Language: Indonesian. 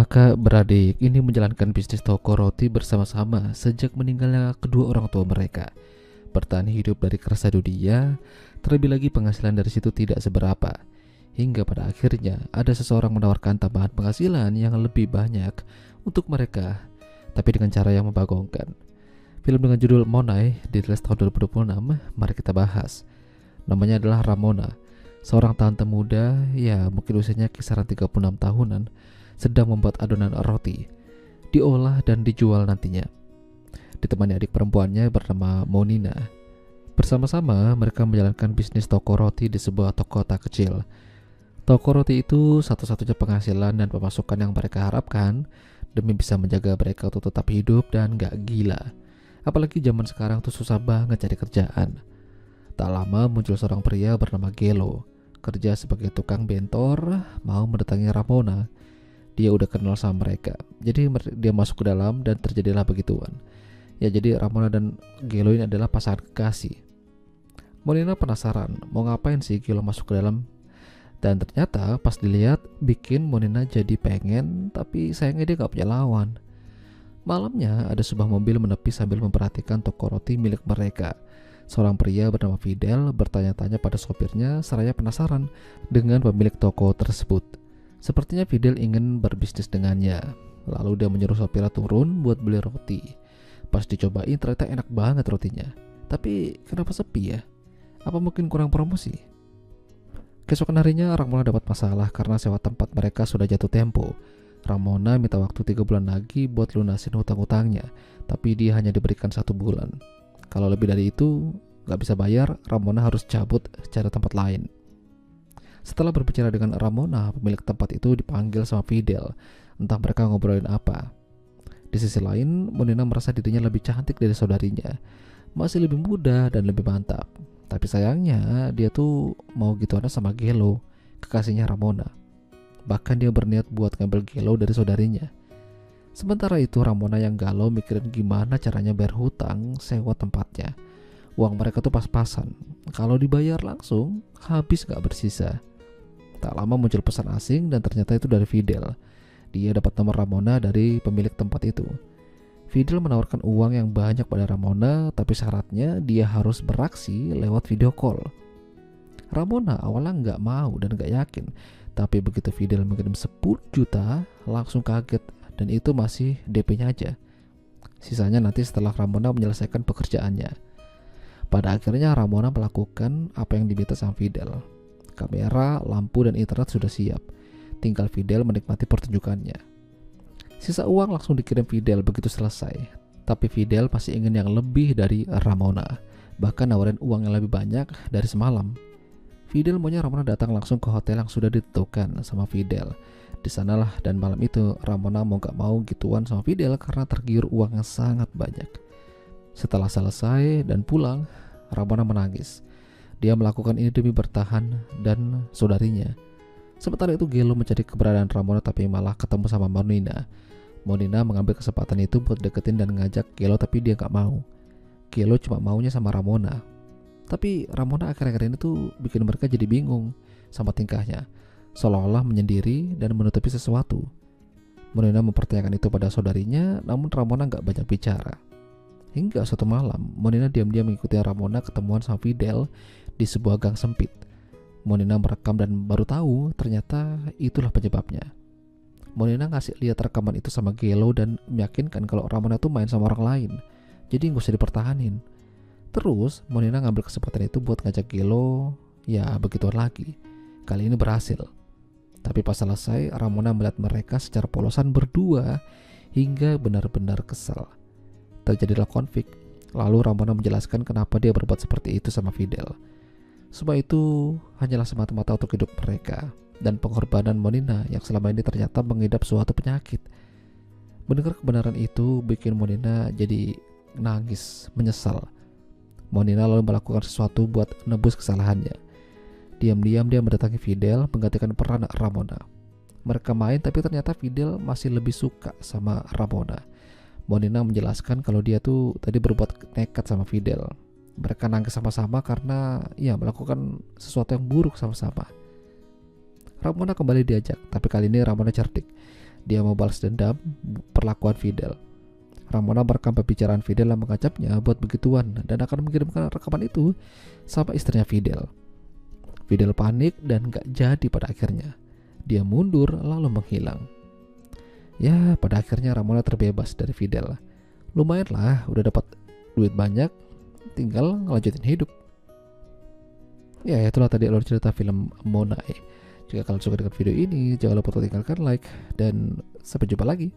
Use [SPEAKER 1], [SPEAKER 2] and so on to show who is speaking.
[SPEAKER 1] Kakak beradik ini menjalankan bisnis toko roti bersama-sama sejak meninggalnya kedua orang tua mereka. Bertahan hidup dari kerasa dunia, terlebih lagi penghasilan dari situ tidak seberapa. Hingga pada akhirnya ada seseorang menawarkan tambahan penghasilan yang lebih banyak untuk mereka, tapi dengan cara yang membagongkan. Film dengan judul Monai dirilis tahun 2026, mari kita bahas. Namanya adalah Ramona, seorang tante muda, ya mungkin usianya kisaran 36 tahunan, sedang membuat adonan roti, diolah dan dijual nantinya. Ditemani adik perempuannya bernama Monina. Bersama-sama mereka menjalankan bisnis toko roti di sebuah toko kota kecil. Toko roti itu satu-satunya penghasilan dan pemasukan yang mereka harapkan demi bisa menjaga mereka untuk tetap hidup dan gak gila. Apalagi zaman sekarang tuh susah banget cari kerjaan. Tak lama muncul seorang pria bernama Gelo, kerja sebagai tukang bentor, mau mendatangi Ramona. Dia udah kenal sama mereka, jadi dia masuk ke dalam dan terjadilah begituan. Ya, jadi Ramona dan Gelo ini adalah pasangan kekasih. Monina penasaran mau ngapain sih Gelo masuk ke dalam, dan ternyata pas dilihat bikin Monina jadi pengen, tapi sayangnya dia gak punya lawan. Malamnya ada sebuah mobil menepi sambil memperhatikan toko roti milik mereka. Seorang pria bernama Fidel bertanya-tanya pada sopirnya seraya penasaran dengan pemilik toko tersebut. Sepertinya Fidel ingin berbisnis dengannya. Lalu dia menyuruh sopirnya turun buat beli roti. Pas dicobain ternyata enak banget rotinya. Tapi kenapa sepi ya? Apa mungkin kurang promosi? Keesokan harinya Ramona dapat masalah karena sewa tempat mereka sudah jatuh tempo. Ramona minta waktu 3 bulan lagi buat lunasin hutang-hutangnya, tapi dia hanya diberikan 1 bulan. Kalau lebih dari itu gak bisa bayar, Ramona harus cabut cari tempat lain. Setelah berbicara dengan Ramona, pemilik tempat itu dipanggil sama Fidel. Entah mereka ngobrolin apa. Di sisi lain, Monina merasa dirinya lebih cantik dari saudarinya, masih lebih muda dan lebih mantap. Tapi sayangnya dia tuh mau gituan sama Gelo, kekasihnya Ramona. Bahkan dia berniat buat ngambil Gelo dari saudarinya. Sementara itu Ramona yang galau mikirin gimana caranya bayar hutang sewa tempatnya. Uang mereka tuh pas-pasan, kalau dibayar langsung habis gak bersisa. Tak lama muncul pesan asing dan ternyata itu dari Fidel. Dia dapat nomor Ramona dari pemilik tempat itu. Fidel menawarkan uang yang banyak pada Ramona, tapi syaratnya dia harus beraksi lewat video call. Ramona awalnya gak mau dan gak yakin, tapi begitu Fidel mengirim 10 juta langsung kaget, dan itu masih DP-nya aja. Sisanya nanti setelah Ramona menyelesaikan pekerjaannya. Pada akhirnya Ramona melakukan apa yang diminta sama Fidel. Kamera, lampu, dan internet sudah siap. Tinggal Fidel menikmati pertunjukannya. Sisa uang langsung dikirim Fidel begitu selesai. Tapi Fidel masih ingin yang lebih dari Ramona. Bahkan nawarin uang yang lebih banyak dari semalam. Fidel maunya Ramona datang langsung ke hotel yang sudah ditentukan sama Fidel. Di sanalah dan malam itu Ramona mau gak mau gituan sama Fidel karena tergiur uang yang sangat banyak. Setelah selesai dan pulang, Ramona menangis. Dia melakukan ini demi bertahan dan saudarinya. Sementara itu Gelo mencari keberadaan Ramona tapi malah ketemu sama Monina. Monina mengambil kesempatan itu buat deketin dan ngajak Gelo, tapi dia gak mau. Gelo cuma maunya sama Ramona. Tapi Ramona akhir-akhir ini tuh bikin mereka jadi bingung sama tingkahnya, seolah-olah menyendiri dan menutupi sesuatu. Monina mempertanyakan itu pada saudarinya, namun Ramona gak banyak bicara. Hingga suatu malam, Monina diam-diam mengikuti Ramona ketemuan sama Fidel di sebuah gang sempit. Monina merekam dan baru tahu ternyata itulah penyebabnya. Monina ngasih lihat rekaman itu sama Gelo dan meyakinkan kalau Ramona tuh main sama orang lain, jadi gak usah dipertahanin. Terus Monina ngambil kesempatan itu buat ngajak Gelo, ya begituan lagi. Kali ini berhasil. Tapi pas selesai, Ramona melihat mereka secara polosan berdua hingga benar-benar kesal. Terjadilah konflik. Lalu Ramona menjelaskan kenapa dia berbuat seperti itu sama Fidel. Semua itu hanyalah semata-mata untuk hidup mereka dan pengorbanan Monina yang selama ini ternyata mengidap suatu penyakit. Mendengar kebenaran itu bikin Monina jadi nangis, menyesal. Monina lalu melakukan sesuatu buat nebus kesalahannya. Diam-diam dia mendatangi Fidel menggantikan peran Ramona. Mereka main tapi ternyata Fidel masih lebih suka sama Ramona. Monina menjelaskan kalau dia tuh tadi berbuat nekat sama Fidel. Mereka nangis sama-sama karena ya melakukan sesuatu yang buruk sama-sama. Ramona kembali diajak, tapi kali ini Ramona cerdik. Dia mau balas dendam perlakuan Fidel. Ramona merekam pembicaraan Fidel yang mengajaknya buat begituan dan akan mengirimkan rekaman itu sama istrinya Fidel. Fidel panik dan gak jadi pada akhirnya. Dia mundur lalu menghilang. Ya, pada akhirnya Ramona terbebas dari Fidel. Lumayan lah, udah dapat duit banyak, tinggal ngelanjutin hidup. Ya, itulah tadi alur cerita film Moonlight. Jika kalian suka dengan video ini, jangan lupa untuk tinggalkan like dan sampai jumpa lagi.